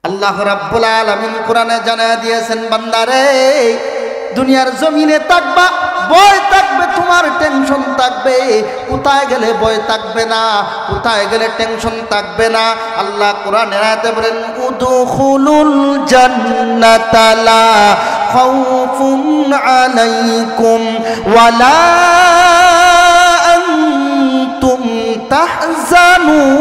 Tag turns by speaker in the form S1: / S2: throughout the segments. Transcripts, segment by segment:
S1: আল্লাহ রাব্বুল আলামিন কোরআনে জানায় দিয়েছেন, বান্দারে দুনিয়ার জমিনে থাকবা, ভয় থাকবে, তোমার টেনশন থাকবে, কোথায় গেলে ভয় থাকবে না, কোথায় গেলে টেনশন থাকবে না। আল্লাহ কোরআনে আয়াতে বলেন, উদখুলুল জান্নাতা লা খাউফুন আলাইকুম ওয়ালা আনতুম তাহজানুন।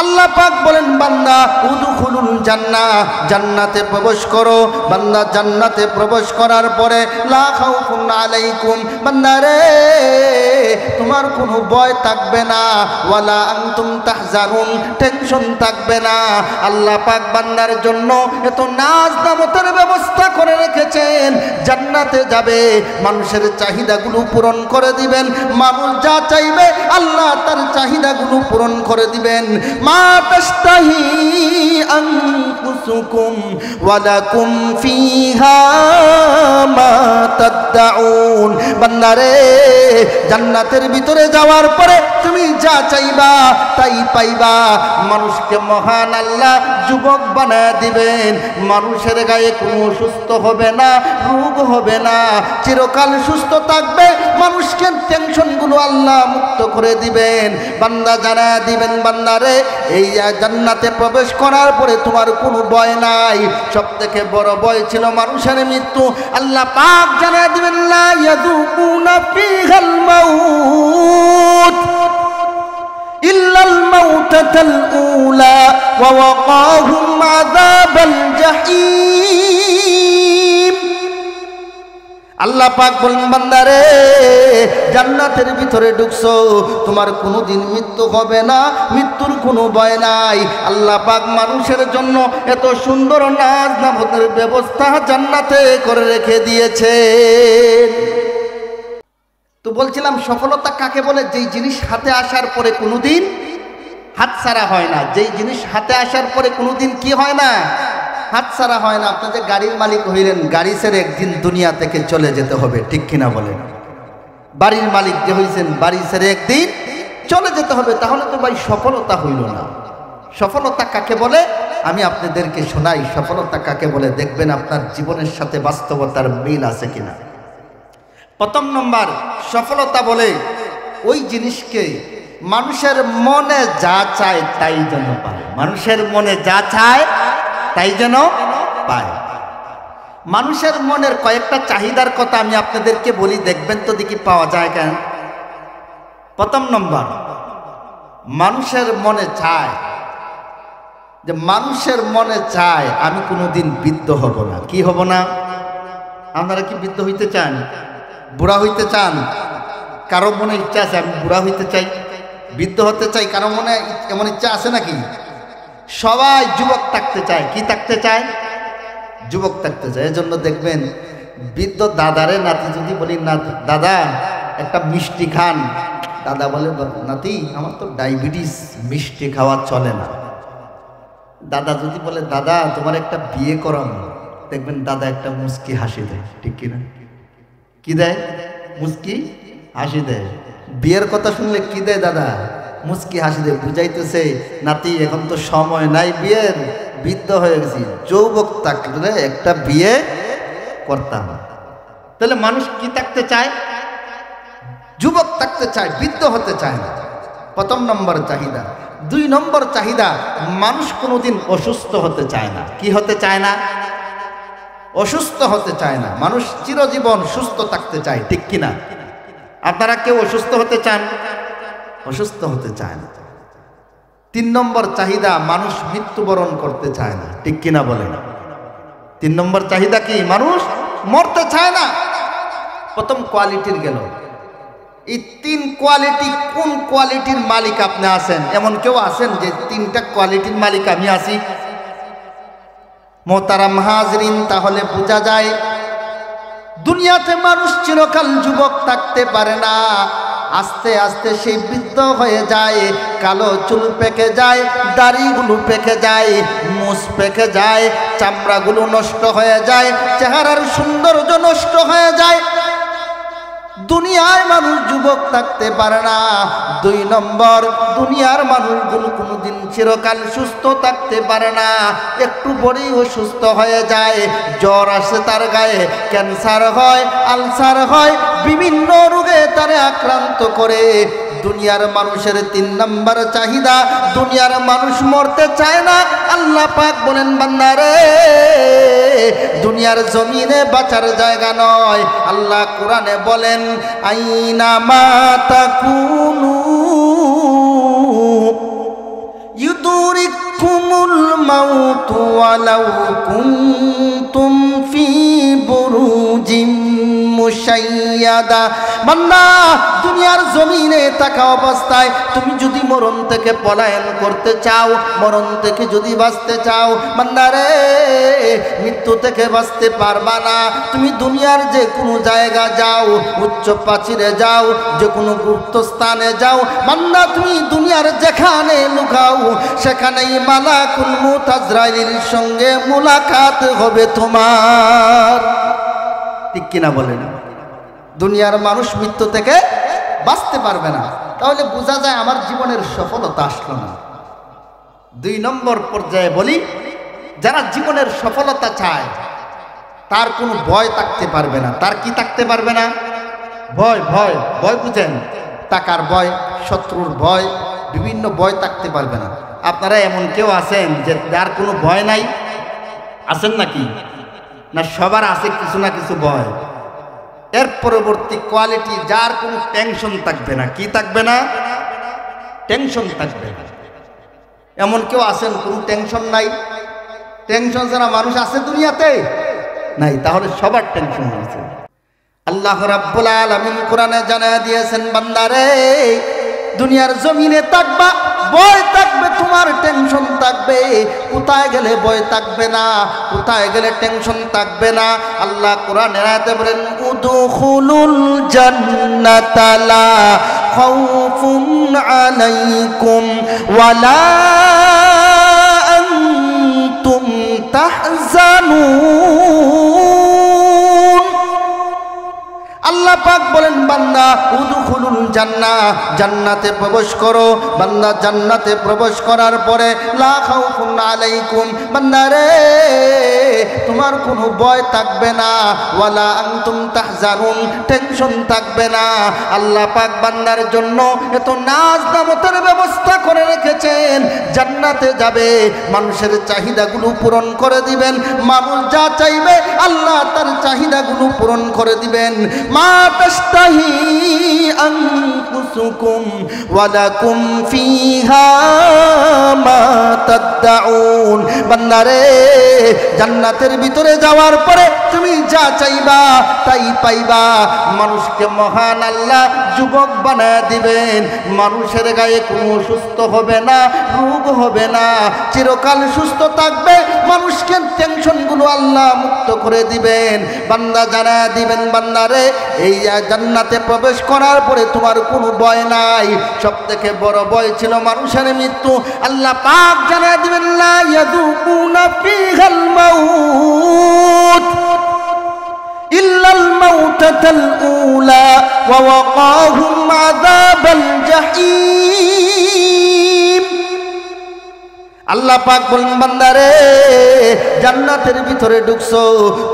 S1: আল্লাহ পাক বলেন, বান্দা উদখুলুল জান্নাহ, জান্নাতে প্রবেশ করো। বান্দা জান্নাতে প্রবেশ করার পরে লা খাউফুন আলাইকুম, বান্দারে তোমার কোনো ভয় থাকবে না, ওয়ালা আনতুম তাহজানুন, টেনশন থাকবে না। আল্লাহ পাক বান্দার জন্য এত নাজ নামতের ব্যবস্থা করে রেখেছেন। জান্নাতে যাবে, মানুষের চাহিদাগুলো পূরণ করে দিবেন। মানুষ যা চাইবে আল্লাহ তার চাহিদাগুলো পূরণ করে দিবেন। মা তাশতাহি আনফুসুকুম ওয়া লাকুম ফিহা মা তাদউন। বান্দারে জান্নাতের ভিতরে যাওয়ার পরে তুমি যা চাইবা তাই পাইবা। মানুষকে মহান আল্লাহ যুবক বানায় দিবেন। মানুষের গায়ে কোনো অসুস্থ হবে না, রোগ হবে না, চিরকাল সুস্থ থাকবে। মানুষকে টেনশনগুলো আল্লাহ মুক্ত করে দিবেন। বান্দা জানায় দিবেন, বান্দারে এই জান্নাতে প্রবেশ করার পরে তোমার কোনো ভয় নাই। সব থেকে বড় ভয় ছিল মানুষের মৃত্যু। আল্লাহ পাক জানায় দিবেন, লা ইয়াযুকুনা ফিহাল মাউত ইল্লাল মাউতাতাল উলা ওয়া ওয়াকাহুম আযাবাল জাহিম। আল্লাহ পাক বলেন, বান্দারে জান্নাতের ভিতরে ঢুকছো, তোমার কোনোদিন মৃত্যু হবে না, মৃত্যুর কোনো ভয় নাই। আল্লাহ পাক মানুষের জন্য এত সুন্দর নাজ নামতের ব্যবস্থা জান্নাতে করে রেখে দিয়েছে। তো বলছিলাম, সফলতা কাকে বলে? যেই জিনিস হাতে আসার পরে কোনোদিন হাতছাড়া হয় না। যেই জিনিস হাতে আসার পরে কোনোদিন কি হয় না? হাতছাড়া হয় না। আপনি যে গাড়ির মালিক হইলেন, গাড়ি ছেড়ে একদিন দুনিয়া থেকে চলে যেতে হবে, ঠিক কিনা বলেন? বাড়ির মালিক যে হইছেন, বাড়ি ছেড়ে একদিন চলে যেতে হবে। তাহলে তো ভাই সফলতা হইল না। সফলতা কাকে বলে আমি আপনাদেরকে শোনাই। সফলতা কাকে বলে দেখবেন আপনার জীবনের সাথে বাস্তবতার মিল আছে কিনা। প্রথম নম্বর, সফলতা বলে ওই জিনিসকে মানুষের মনে যা চায় তাই যেন পায়। মানুষের মনে যা চায় তাই যেন পায়। মানুষের মনের কয়েকটা চাহিদার কথা আমি আপনাদেরকে বলি, দেখবেন তো দেখি পাওয়া যায় কেন। প্রথম নম্বর, মানুষের মনে চায় যে মানুষের মনে চায় আমি কোনোদিন বৃদ্ধ হব না। কি হব না? আপনারা কি বৃদ্ধ হইতে চান? বুড়া হইতে চান? কারো মনে ইচ্ছা আছে আমি বুড়া হইতে চাই, বৃদ্ধ হতে চাই? কারো মনে এমন ইচ্ছা আছে নাকি? সবাই যুবক থাকতে চায়। কি থাকতে চায়? যুবক থাকতে চায়। এজন্য দেখবেন বৃদ্ধ দাদারে নাতি যদি বলি, না দাদা একটা মিষ্টি খান, দাদা বলে, নাতি আমার তো ডায়াবেটিস, মিষ্টি খাওয়া চলে না। দাদা যদি বলে, দাদা তোমার একটা বিয়ে করানো, দেখবেন দাদা একটা মুস্কি হাসি দেয়, ঠিক কিনা? কি দেয়? মুস্কি হাসি দেয়। বিয়ের কথা শুনলে কি দেয় দাদা? মুস্কি হাসি দেয়। বুঝাইতেছে, নাতি এখন তো সময় নাই বিয়ের, বৃদ্ধ হয়ে গেছি, যৌবক থাকলে একটা বিয়ে করতাম। তাহলে মানুষ কি থাকতে চায়? যুবক থাকতে চায়, বৃদ্ধ হতে চায় না। প্রথম নম্বর চাহিদা। দুই নম্বর চাহিদা, মানুষ কোনোদিন অসুস্থ হতে চায় না। কি হতে চায় না? অসুস্থ হতে চায় না। মানুষ চিরজীবন সুস্থ থাকতে চায়, ঠিক কিনা? আপনারা কেউ অসুস্থ হতে চান? অসুস্থ হতে চায় না। তিন নম্বর চাহিদা, মানুষ মৃত্যুবরণ করতে চায় না, ঠিক কিনা বলেন? তিন নম্বর চাহিদা কি? মানুষ মরতে চায় না। প্রথম কোয়ালিটির গেল। এই তিন কোয়ালিটি, কোন কোয়ালিটির মালিক আপনি আছেন? এমন কেউ আছেন যে তিনটা কোয়ালিটির মালিক আমি আছি? মোহতারাম হাজরিন, তাহলে বোঝা যায় দুনিয়াতে মানুষ চিরকাল যুবক থাকতে পারে না। আস্তে আস্তে সেই বৃদ্ধ হয়ে যায়, কালো চুল পেকে যায়, দাড়িগুলো পেকে যায়, মুছ পেকে যায়, চামড়াগুলো নষ্ট হয়ে যায়, চেহারার সৌন্দর্য নষ্ট হয়ে যায়। দুনিয়ায় মানুষ যুবক থাকতে পারে না। 2 নম্বর, দুনিয়ার মানুষগুলো কোনোদিন চিরকাল সুস্থ থাকতে পারে না, একটু পরেই অসুস্থ হয়ে যায়। জ্বর আসে তার গায়ে, ক্যান্সার হয়, আলসার হয়, বিভিন্ন রোগে তারে আক্রান্ত করে। দুনিয়ার মানুষের 3 নম্বর চাহিদা, দুনিয়ার মানুষ মরতে চায় না। আল্লাহ পাক বলেন, বান্দারে দুনিয়ার জমিনে বাঁচার জায়গা নয়। আল্লাহ কোরআনে বলেন, আইনা মা তাকুনু ইউদরিকুমুল মাউতু ওয়ালাউ কুনতুম ফি বুরুজিম মুশাইয়াদা। বান্দা দুনিয়ার জমিনে থাকা অবস্থায় তুমি যদি মরণ থেকে পলায়ন করতে চাও, মরণ থেকে যদি বাঁচতে চাও, বান্দারে মৃত্যু থেকে বাঁচতে পারবা না। তুমি দুনিয়ার যে কোনো জায়গা যাও, উচ্চ প্রাচীরে যাও, যে কোনো গুপ্ত স্থানে যাও, বান্দা তুমি দুনিয়ার যেখানে লুকাও, সেখানেই মালাকুল মউত আজরাইলের সঙ্গে মুলাকাত হবে তোমার। ঠিক কিনা বলেন? দুনিয়ার মানুষ মৃত্যু থেকে বাঁচতে পারবে না। তাহলে বোঝা যায় আমার জীবনের সফলতা আসলো না। 2 নম্বর পর্যায়ে বলি, যারা জীবনের সফলতা চায় তার কোনো ভয় থাকতে পারবে না। তার কি থাকতে পারবে না? ভয়। ভয় ভয় বুঝেন? টাকার ভয়, শত্রুর ভয়, বিভিন্ন ভয় থাকতে পারবে না। আপনারা এমন কেউ আছেন যে যার কোনো ভয় নাই? আছেন নাকি? না সবার আছে কিছু না কিছু ভয়। এর পরবর্তী কোয়ালিটি, যার কোনো টেনশন থাকবে না। কি থাকবে না? টেনশন থাকবে না। এমন কেউ আছেন কোনো টেনশন নাই? টেনশন ছাড়া মানুষ আছে দুনিয়াতে? নাই। তাহলে সবার টেনশন আছে। আল্লাহ রাব্বুল আলামিন কোরআনে জানায় দিয়েছেন, বান্দারে দুনিয়ার জমিনে থাকবা, ভয় থাকবে, তোমার টেনশন থাকবে। কোথায় গেলে ভয় থাকবে না, কোথায় গেলে টেনশন থাকবে না? আল্লাহ কোরআনে আয়াতে বলেন, উদখুলুল জান্নাতা লা খাউফুন আলাইকুম ওয়ালা আনতুম তাহজানুন। আল্লাহ পাক বলেন, বান্দা উদখুলুল জান্নাহ, জান্নাতে প্রবেশ করো। বান্দা জান্নাতে প্রবেশ করার পরে লা খাউফুন আলাইকুম, বান্দা রে তোমার কোনো ভয় থাকবে না, ওয়ালা আনতুম তাহজানুন, টেনশন থাকবে না। আল্লাহ পাক বান্দার জন্য এত নাজ নামতের ব্যবস্থা করে রেখেছেন। জান্নাতে যাবে, মানুষের চাহিদাগুলো পূরণ করে দিবেন। মানুষ যা চাইবে আল্লাহ তার চাহিদাগুলো পূরণ করে দিবেন। মা তাশতাহি আনফুসুকুম ওয়া লাকুম ফিহা মা তাদউন। বান্দারে জান্নাতের ভিতরে যাওয়ার পরে তুমি যা চাইবা তাই পাইবা। মানুষকে মহান আল্লাহ যুবক বানায় দিবেন। মানুষের গায়ে কোনো সুস্থ হবে না, রোগ হবে না, চিরকাল সুস্থ থাকবে। মানুষকে টেনশনগুলো আল্লাহ মুক্ত করে দিবেন। বান্দা জানায় দিবেন, বান্দারে এই জান্নাতে প্রবেশ করার পরে তোমার কোনো ভয় নাই। সব থেকে বড় ভয় ছিল মানুষের মৃত্যু। আল্লাহ পাক জানায় দিবেন, লা ইয়াযুকুনা ফিহাল মাউত ইল্লাল মাউতাতাল উলা ওয়া ওয়াকাহুম আযাবাল জাহিম। আল্লাহ পাক বলেন, বান্দারে জান্নাতের ভিতরে ঢুকছো,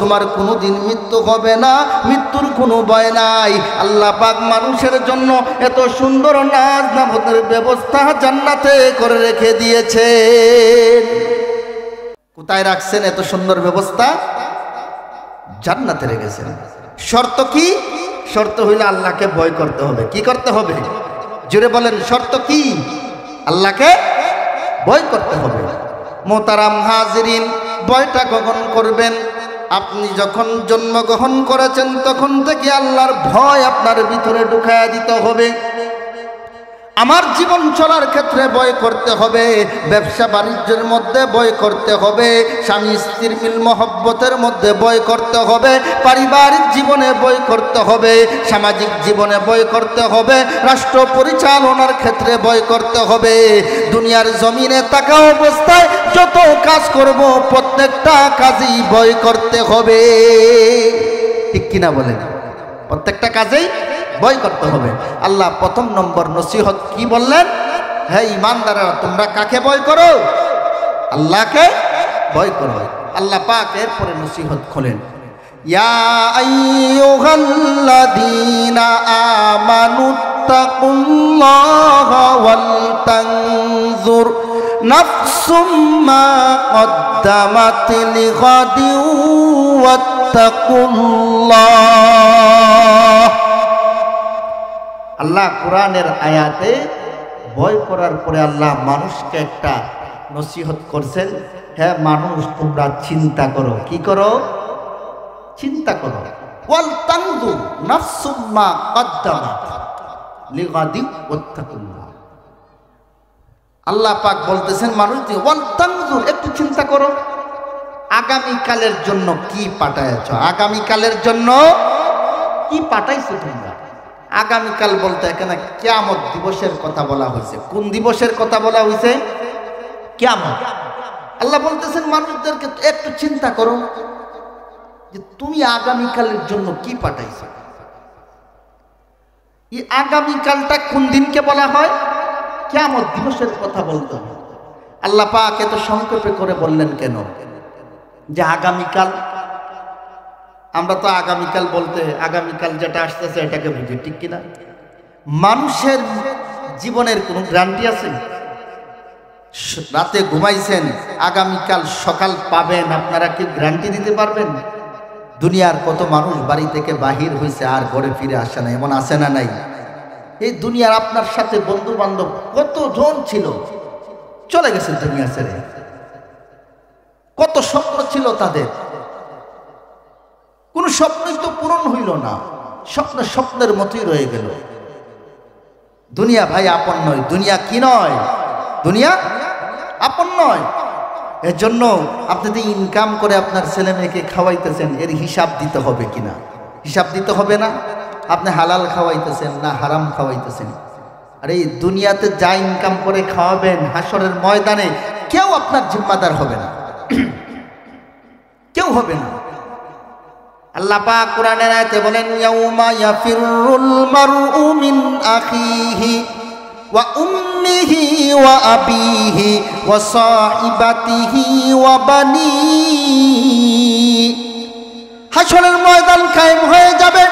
S1: তোমার কোনোদিন মৃত্যু হবে না, মৃত্যুর কোনো ভয় নাই। আল্লাহ পাক মানুষের জন্য এত সুন্দর নাজ নামতের ব্যবস্থা জান্নাতে করে রেখে দিয়েছেন। কোথায় রাখছেন এত সুন্দর ব্যবস্থা? জান্নাতে রেখেছেন। শর্ত কি? শর্ত হইলে আল্লাহকে ভয় করতে হবে। কি করতে হবে? জোরে বলেন, শর্ত কি? আল্লাহকে ভয় করতে হবে। মোহতারাম হাজিরিন, ভয়টা কখন করবেন? আপনি যখন জন্মগ্রহণ করেছেন তখন থেকে আল্লাহর ভয় আপনার ভিতরে ঢুকায়া দিতে হবে। আমার জীবন চলার ক্ষেত্রে ভয় করতে হবে, ব্যবসা বাণিজ্যের মধ্যে ভয় করতে হবে, স্বামী স্ত্রীর মিল মহব্বতের মধ্যে ভয় করতে হবে, পারিবারিক জীবনে ভয় করতে হবে, সামাজিক জীবনে ভয় করতে হবে, রাষ্ট্র পরিচালনার ক্ষেত্রে ভয় করতে হবে। দুনিয়ার জমিনে থাকা অবস্থায় যত কাজ করব প্রত্যেকটা কাজেই ভয় করতে হবে। ঠিক কিনা বলেন? প্রত্যেকটা কাজেই ভয় করতে হবে। আল্লাহ প্রথম নম্বর নসিহত কি বললেন? হে ঈমানদারেরা, তোমরা কাকে ভয় করো? আল্লাহকে ভয় করো। আল্লাহ পাক এরপরে নসিহত খোলেন, ইয়া আইয়ুহাল্লাযীনা আমানুত্তাকুল্লাহা ওয়াল তানজুর নাফসুম মা কদ্দামাত লিগাদিন ওয়াত্তাকুল্লাহ। আল্লাহ কোরআনের আয়াতে ভয় করার পরে আল্লাহ মানুষকে একটা নসিহত করছেন, হ্যাঁ মানুষ তোমরা চিন্তা করো। কি করো? চিন্তা করো। ওয়াল তানজুর নাফসুম মা কদ্দামাত লিগাদিন ওয়াত্তাকুল্লাহ। আল্লাহ পাক বলতেছেন মানুষকে ওয়াল তানজুর, একটু চিন্তা করো আগামীকালের জন্য কি পাঠাইছ, আগামীকালের জন্য কি পাঠাইছো তোমরা। আগামীকাল বলতে এখানে কিয়ামত দিবসের কথা বলা হয়েছে। কোন দিবসের কথা বলা হয়েছে? কিয়ামত। আল্লাহ বলতেছেন মানুষদেরকে একটু চিন্তা করো যে তুমি আগামীকালের জন্য কি পাঠাইছো। এই আগামীকালটা কোন দিনকে বলা হয়? কিয়ামত দিবসের কথা বলতে হবে। আল্লাহ পাক এত সংক্ষেপে করে বললেন কেন যে আগামীকাল? আমরা তো আগামীকাল বলতে আগামীকাল যেটা আসতেছে এটাকে বুঝি, ঠিক কিনা? মানুষের জীবনের কোনো গ্যারান্টি আছে? রাতে ঘুমাইছেন, আগামীকাল সকাল পাবেন, আপনারা কি গ্যারান্টি দিতে পারবেন? দুনিয়ার কত মানুষ বাড়ি থেকে বাহির হয়েছে আর ঘরে ফিরে আসে না, এমন আছে না নাই? এই দুনিয়ার আপনার সাথে বন্ধু বান্ধব কতজন ছিল, চলে গেছে দুনিয়া ছেড়ে। কত স্বপ্ন ছিল তাদের, কোন স্বপ্নই তো পূরণ হইল না, স্বপ্ন স্বপ্নের মতোই রয়ে গেল। দুনিয়া ভাই আপন নয়। দুনিয়া কি নয়? দুনিয়া আপন নয়। এর জন্য আপনি যে ইনকাম করে আপনার ছেলে মেয়েকে খাওয়াইতেছেন, এর হিসাব দিতে হবে কিনা? হিসাব দিতে হবে না? আপনি হালাল খাওয়াইতেছেন না হারাম খাওয়াইতেছেন? আর এই দুনিয়াতে যা ইনকাম করে খাওয়াবেন, হাসরের ময়দানে কেউ আপনার জিম্মাদার হবে না, কেউ হবে না। আল্লাহ পাক কোরআনের আয়াতে বলেন, ইয়াউমা ইয়াফিরুল মারউ মিন আখিহি ওয়া উম্মিহি ওয়া আবিহি ওয়া সাহিবাতিহি ওয়া বানিহি। হাসরের ময়দান কায়েম হয়ে যাবে,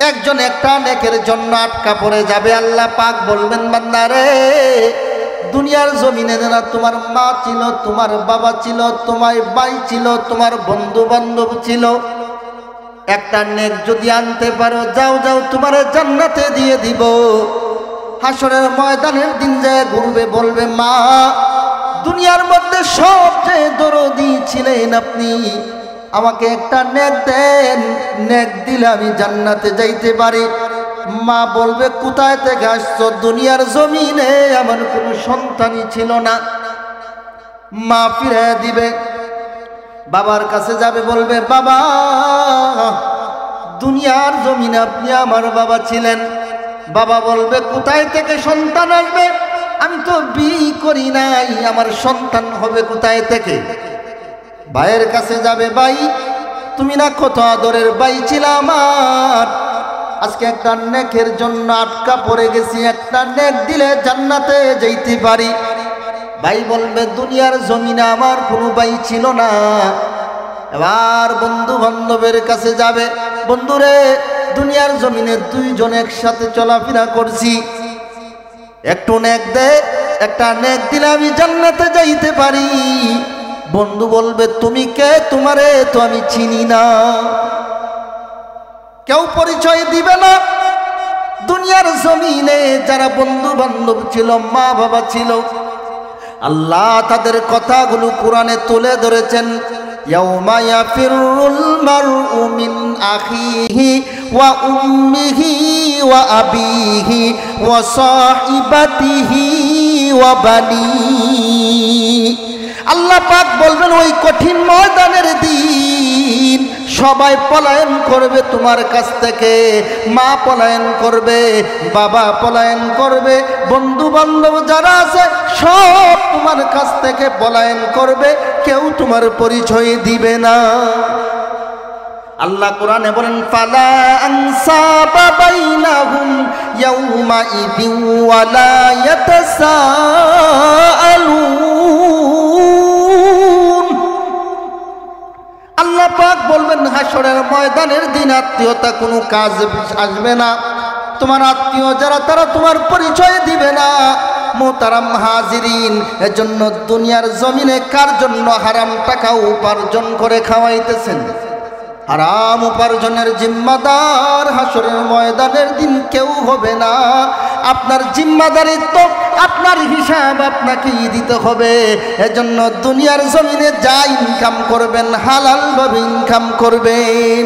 S1: একজন একটা নেকের জন্য আটকা পড়ে যাবে। আল্লাহ পাক বলবেন, বান্দারে দুনিয়ার জমিনে যারা তোমার মা ছিল, তোমার বাবা ছিল, তোমার ভাই ছিল, তোমার বন্ধু বান্ধব ছিল, একটা নেক যদি আনতে পারো, যাও যাও তোমার জান্নাতে দিয়ে দিব। হাসরের ময়দানের দিন যায় ঘুরবে, বলবে, মা দুনিয়ার মধ্যে সবচেয়ে দরদি ছিলেন আপনি, আমাকে একটা নেক দেন, নেক দিলে আমি জান্নাতে যাইতে পারি। মা বলবে, কোথায় থেকে আসছো? দুনিয়ার জমিনে আমার কোনো সন্তানই ছিল না। মা ফিরে দিবে, বাবার কাছে যাবে, বলবে, বাবা দুনিয়ার জমিনে আপনি আমার বাবা ছিলেন। বাবা বলবে, কোথায় থেকে সন্তান আসবে? আমি তো বিয়ে করি নাই, আমার সন্তান হবে কোথায় থেকে? ভাইয়ের কাছে যাবে, ভাই তুমি না কত আদরের ভাই ছিল আমার, আজকে একটা নেকের জন্য আটকা পড়ে গেছি, একটা নেক দিলে জান্নাতে যাইতে পারি। ভাই বলবে, দুনিয়ার জমিনে আমার কোনো ভাই ছিল না। এবার বন্ধু বান্ধবের কাছে যাবে, বন্ধুরে দুনিয়ার জমিনে দুইজন একসাথে চলাফেরা করছি, একটু নেক দে, একটা নেক দিলে আমি জান্নাতে যাইতে পারি। বন্ধু বলবে, তুমি কে? তোমারে তো আমি চিনি না। কেউ পরিচয় দিবে না। দুনিয়ার জমিনে যারা বন্ধু বান্ধব ছিল, মা বাবা ছিল, আল্লাহ তাদের কথাগুলো কোরআনে তুলে ধরেছেন। ইয়াউমা ইয়াফিরুল মারউ মিন আখিহি ওয়া উম্মিহি ওয়া আবিহি ওয়া সাহিবাতিহি ওয়া বানিহি। আল্লাহ পাক বলবেন, ওই কঠিন ময়দানের দিন সবাই পলায়ন করবে তোমার কাছ থেকে। মা পলায়ন করবে, বাবা পলায়ন করবে, বন্ধু বান্ধব যারা আছে সব তোমার কাছ থেকে পলায়ন করবে, কেউ তোমার পরিচয় দিবে না। আল্লাহ কোরআনে বলেন ফালা আনসাবা বাইনাহুম ইয়াউমা ইযিন ওয়ালা ইয়াতাসাআলুন। আল্লাহ পাক বলবেন হাসরের ময়দানের দিন আত্মীয়তা কোনো কাজ আসবে না। তোমার আত্মীয় যারা তারা তোমার পরিচয় দিবে না। মোহতারাম হাজিরিন, এজন্য দুনিয়ার জমিনে কার জন্য হারাম টাকা উপার্জন করে খাওয়াইতেছেন? হারাম উপার্জনের জিম্মাদার হাসরের ময়দানের দিন কেউ হবে না। আপনার জিম্মাদারিত্ব, আপনার হিসাব আপনাকেই দিতে হবে। এজন্য দুনিয়ার জমিনে যা ইনকাম করবেন হালালভাবে ইনকাম করবেন।